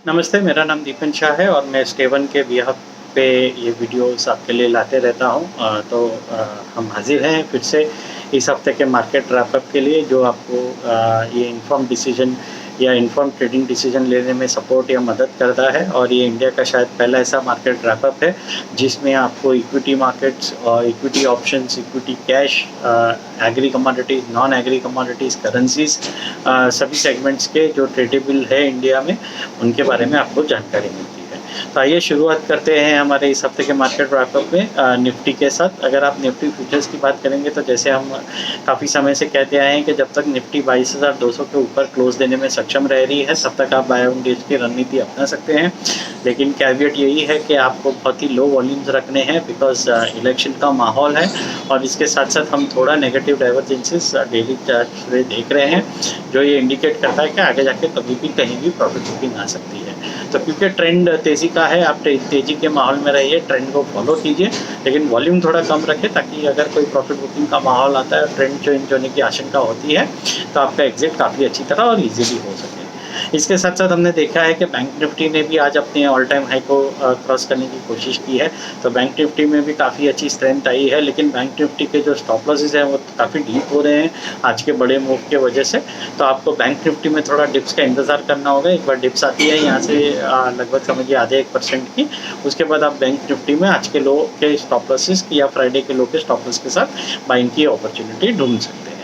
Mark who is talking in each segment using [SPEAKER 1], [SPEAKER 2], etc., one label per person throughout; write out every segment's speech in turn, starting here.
[SPEAKER 1] नमस्ते, मेरा नाम दीपन शाह है और मैं स्टेवन के बिहाफ़ पे ये वीडियोज़ आपके लिए लाते रहता हूँ। हम हाज़िर हैं फिर से इस हफ़्ते के मार्केट रैप-अप के लिए जो आपको ये इन्फॉर्म्ड डिसीज़न या इन्फॉर्म्ड ट्रेडिंग डिसीज़न लेने में सपोर्ट या मदद करता है। और ये इंडिया का शायद पहला ऐसा मार्केट रैप-अप है जिसमें आपको इक्विटी मार्केट्स और equity options, equity cash, agri commodities, non agri commodities, currencies, सभी सेगमेंट्स के जो ट्रेडेबल है इंडिया में, उनके बारे में आपको जानकारी मिलती है। तो आइए शुरुआत करते हैं हमारे इस हफ्ते के मार्केट रैप-अप में निफ्टी के साथ। अगर आप निफ्टी फ्यूचर्स की बात करेंगे तो जैसे हम काफ़ी समय से कहते आए हैं कि जब तक निफ्टी 22,200 के ऊपर क्लोज देने में सक्षम रह रही है, तब तक आप बाय ऑन डिप्स की रणनीति अपना सकते हैं। लेकिन कैविएट यही है कि आपको बहुत ही लो वॉल्यूम्स रखने हैं बिकॉज़ इलेक्शन का माहौल है और इसके साथ-साथ हम थोड़ा नेगेटिव डाइवर्जेंसेस डेली चार्ट में देख रहे हैं, जो ये इंडिकेट करता है कि आगे जाके कभी भी कहीं भी प्रॉफिट बुकिंग आ सकती है। तो क्योंकि ट्रेंड तेज़ी का है, आप तेज़ी के माहौल में रहिए, ट्रेंड को फॉलो कीजिए, लेकिन वॉल्यूम थोड़ा कम रखें ताकि अगर कोई प्रॉफिट बुकिंग का माहौल आता है, ट्रेंड चेंज होने की आशंका होती है, तो आपका एग्ज़िट काफ़ी अच्छी तरह और ईज़िली हो सके। इसके साथ-साथ हमने देखा है कि बैंक निफ्टी ने भी आज अपने ऑल टाइम हाई को क्रॉस करने की कोशिश की है। तो बैंक निफ्टी में भी काफ़ी अच्छी स्ट्रेंथ आई है, लेकिन बैंक निफ्टी के जो स्टॉप लॉसेस हैं वो काफ़ी डीप हो रहे हैं आज के बड़े मूव की वजह से। तो आपको बैंक निफ्टी में थोड़ा डिप्स का इंतज़ार करना होगा। एक बार डिप्स आती है यहाँ से लगभग समझिए आधे 1% की, उसके बाद आप बैंक निफ्टी में आज के लो के स्टॉप लॉसेस या फ्राइडे के लो के स्टॉप लॉस के साथ बाइंग की अपॉर्चुनिटी ढूँढ सकते हैं।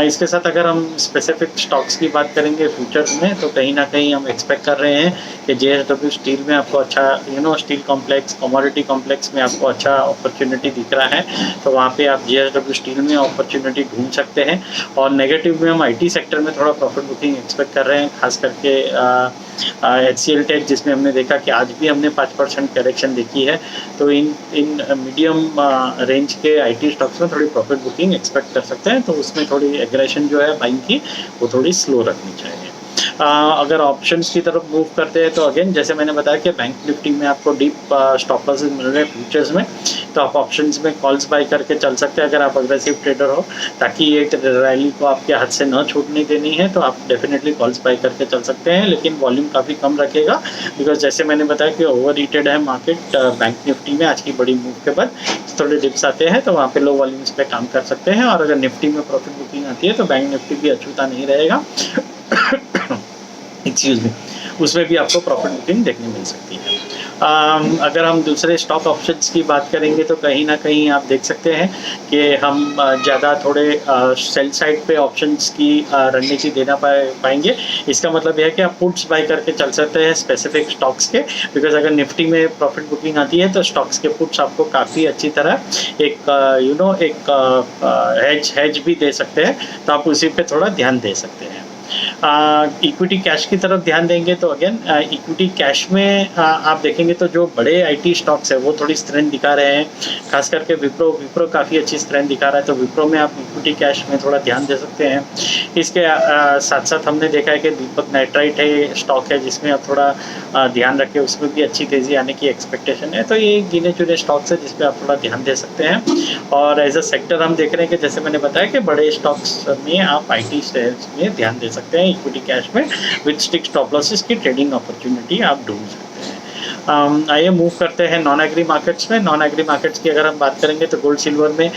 [SPEAKER 1] इसके साथ अगर हम स्पेसिफिक स्टॉक्स की बात करेंगे फ्यूचर्स में, तो कहीं न कहीं हम एक्सपेक्ट कर रहे हैं कि जेएसडब्ल्यू स्टील में आपको अच्छा स्टील कॉम्प्लेक्स, कमोडिटी कॉम्प्लेक्स में आपको अच्छा अपॉर्चुनिटी दिख रहा है, तो वहाँ पे आप जेएसडब्ल्यू स्टील में अपॉर्चुनिटी ढूँढ सकते हैं। और नेगेटिव में हम आईटी सेक्टर में थोड़ा प्रॉफिट बुकिंग एक्सपेक्ट कर रहे हैं, खास करके एचसीएल टेक, जिसमें हमने देखा कि आज भी हमने 5% करेक्शन देखी है। तो इन इन मीडियम रेंज के आईटी स्टॉक्स में थोड़ी प्रॉफिट बुकिंग एक्सपेक्ट कर सकते हैं, तो उसमें थोड़ी एग्रेशन जो है बाइंग की वो थोड़ी स्लो रखनी चाहिए। अगर ऑप्शंस की तरफ मूव करते हैं तो अगेन जैसे मैंने बताया कि बैंक निफ्टी में आपको डीप स्टॉप लॉसेस मिल रहे हैं फ्यूचर्स में, तो आप ऑप्शंस में कॉल्स बाय करके चल सकते हैं अगर आप अग्रेसिव ट्रेडर हो, ताकि ये रैली को आपके हाथ से न छूटने देनी है, तो आप डेफिनेटली कॉल्स बाय करके चल सकते हैं, लेकिन वॉल्यूम काफ़ी कम रखेगा बिकॉज जैसे मैंने बताया कि ओवर हीटेड है मार्केट बैंक निफ्टी में आज की बड़ी मूव के बाद थोड़े डिप्स आते हैं, तो वहाँ पे लो वॉल्यूम्स पे काम कर सकते हैं। और अगर निफ्टी में प्रॉफिट बुकिंग आती है तो बैंक निफ्टी भी अछूता नहीं रहेगा एक्सक्यूज़ मी, उसमें भी आपको प्रॉफिट बुकिंग देखने मिल सकती है। अगर हम दूसरे स्टॉक ऑप्शंस की बात करेंगे तो कहीं न कहीं आप देख सकते हैं कि हम ज़्यादा थोड़े सेल साइड पे ऑप्शंस की रणनीति देना पाएंगे। इसका मतलब यह है कि आप पुट्स बाय करके चल सकते हैं स्पेसिफिक स्टॉक्स के, बिकॉज अगर निफ्टी में प्रॉफिट बुकिंग आती है तो स्टॉक्स के पुट्स आपको काफ़ी अच्छी तरह एक हेज भी दे सकते हैं, तो आप उसी पे थोड़ा ध्यान दे सकते हैं। इक्विटी कैश की तरफ ध्यान देंगे तो अगेन इक्विटी कैश में आप देखेंगे तो जो बड़े आईटी स्टॉक्स है वो थोड़ी स्ट्रेंथ दिखा रहे हैं, खास करके विप्रो काफ़ी अच्छी स्ट्रेंथ दिखा रहा है, तो विप्रो में आप इक्विटी कैश में थोड़ा ध्यान दे सकते हैं। इसके साथ साथ हमने देखा है कि दीपक नाइट्राइट है स्टॉक है जिसमें आप थोड़ा ध्यान रखें, उसमें भी अच्छी तेज़ी आने की एक्सपेक्टेशन है, तो ये गिने चुने स्टॉक्स है जिसपे आप थोड़ा ध्यान दे सकते हैं। और एज अ सेक्टर हम देख रहे हैं कि जैसे मैंने बताया कि बड़े स्टॉक्स में आप आईटी शेयर्स में ध्यान दे सकते हैं, इक्विटी कैश में विद स्टिक स्टॉप लॉसेस की ट्रेडिंग अपॉर्चुनिटी आप ढूंढ सकते हैं। आइए मूव करते हैं नॉन एग्री मार्केट्स में। नॉन एग्री मार्केट्स की अगर हम बात करेंगे तो गोल्ड सिल्वर में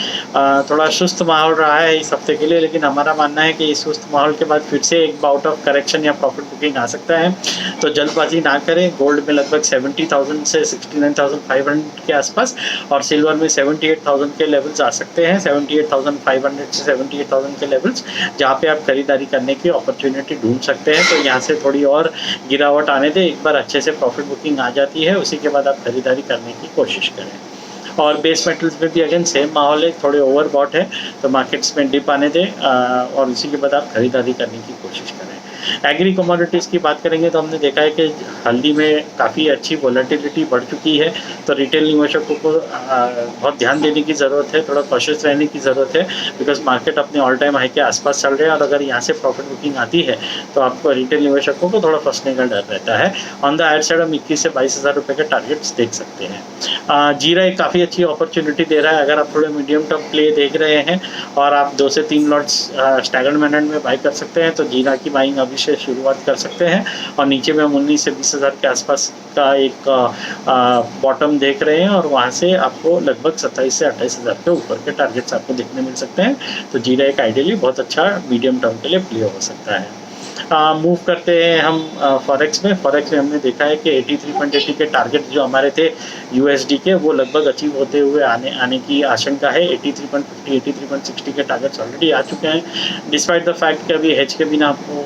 [SPEAKER 1] थोड़ा सुस्त माहौल रहा है इस हफ्ते के लिए, लेकिन हमारा मानना है कि इस सुस्त माहौल के बाद फिर से एक बाउट ऑफ करेक्शन या प्रॉफिट बुकिंग आ सकता है, तो जल्दबाजी ना करें। गोल्ड में लगभग 70,000 से 69,500 के आसपास और सिल्वर में 78,000 के लेवल्स आ सकते हैं, 78,500 से 78,000 के लेवल्स, जहाँ पे आप खरीदारी करने की अपॉर्चुनिटी ढूंढ सकते हैं। तो यहाँ से थोड़ी और गिरावट आने दें, एक बार अच्छे से प्रॉफिट बुकिंग आ जाती है, उसी के बाद आप खरीदारी करने की कोशिश करें। और बेस मेटल्स में भी अगेन सेम माहौल है, थोड़े ओवरबॉट है, तो मार्केट्स में डिप आने दें और उसी के बाद आप खरीदारी करने की कोशिश करें। एग्री कमोडिटीज़ की बात करेंगे तो हमने देखा है कि हल्दी में काफ़ी अच्छी वॉलेटिलिटी बढ़ चुकी है, तो रिटेल निवेशकों को बहुत ध्यान देने की ज़रूरत है, थोड़ा कॉशियस रहने की ज़रूरत है, बिकॉज मार्केट अपने ऑल टाइम हाई के आसपास चल रहे हैं और अगर यहाँ से प्रॉफिट बुकिंग आती है तो आपको रिटेल निवेशकों को थोड़ा फंसने का डर रहता है। ऑन द हायर साइड हम 21 से 22,000 रुपये के टारगेट्स देख सकते हैं। जीरा एक काफ़ी अच्छी अपॉर्चुनिटी दे रहा है, अगर आप थोड़े मीडियम टर्म प्ले देख रहे हैं और आप 2 से 3 लॉट्स स्टैगर्ड मैनर में बाई कर सकते हैं, तो जीरा की बाइंग अभी से शुरुआत कर सकते हैं। और नीचे में हम 19 से 20 हज़ार के आसपास का एक बॉटम देख रहे हैं और वहाँ से आपको लगभग 27 से 28 हज़ार के ऊपर के टारगेट्स आपको देखने मिल सकते हैं। तो जीरा एक आइडियली बहुत अच्छा मीडियम टर्म के लिए प्ले हो सकता है। मूव करते हैं हम फॉरेक्स में हमने देखा है कि 83.80 के टारगेट जो हमारे थे यूएसडी के, वो लगभग अचीव होते हुए आने की आशंका है। 83.50 83.60 के टारगेट्स ऑलरेडी आ चुके हैं। डिस्पाइट द फैक्ट कि अभी हेज के बिना आपको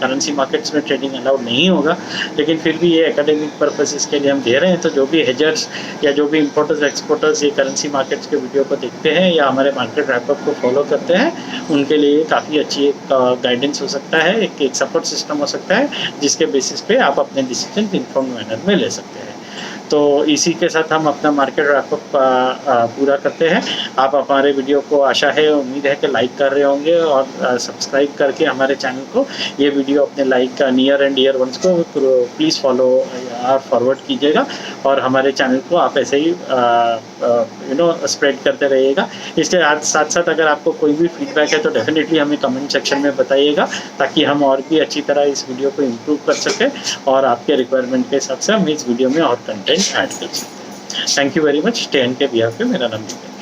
[SPEAKER 1] करेंसी मार्केट्स में ट्रेडिंग अलाउड नहीं होगा, लेकिन फिर भी ये एकेडमिक पर्पसेस के लिए हम दे रहे हैं। तो जो भी हेजर्स या जो भी इंपोर्टर्स एक्सपोर्टर्स ये करेंसी मार्केट्स के वीडियो को देखते हैं या हमारे मार्केट रैपअप को फॉलो करते हैं, उनके लिए काफ़ी अच्छी एक गाइडेंस हो सकता है, एक सपोर्ट सिस्टम हो सकता है, जिसके बेसिस पे आप अपने डिसीजन इन्फॉर्म मैनर में ले सकते हैं। तो इसी के साथ हम अपना मार्केट रैपअप पूरा करते हैं। आप हमारे वीडियो को, आशा है, उम्मीद है कि लाइक कर रहे होंगे और सब्सक्राइब करके हमारे चैनल को, ये वीडियो अपने like near and dear ones को प्लीज़ फॉलो और फॉरवर्ड कीजिएगा और हमारे चैनल को आप ऐसे ही स्प्रेड करते रहिएगा। इसके साथ साथ अगर आपको कोई भी फीडबैक है तो डेफिनेटली हमें कमेंट सेक्शन में बताइएगा, ताकि हम और भी अच्छी तरह इस वीडियो को इम्प्रूव कर सकें और आपके रिक्वायरमेंट के हिसाब से हम इस वीडियो में और कंटेंट ऐड कर सकते हैं। Thank you very much. Stay एन के बिहाफ पे मेरा नाम है।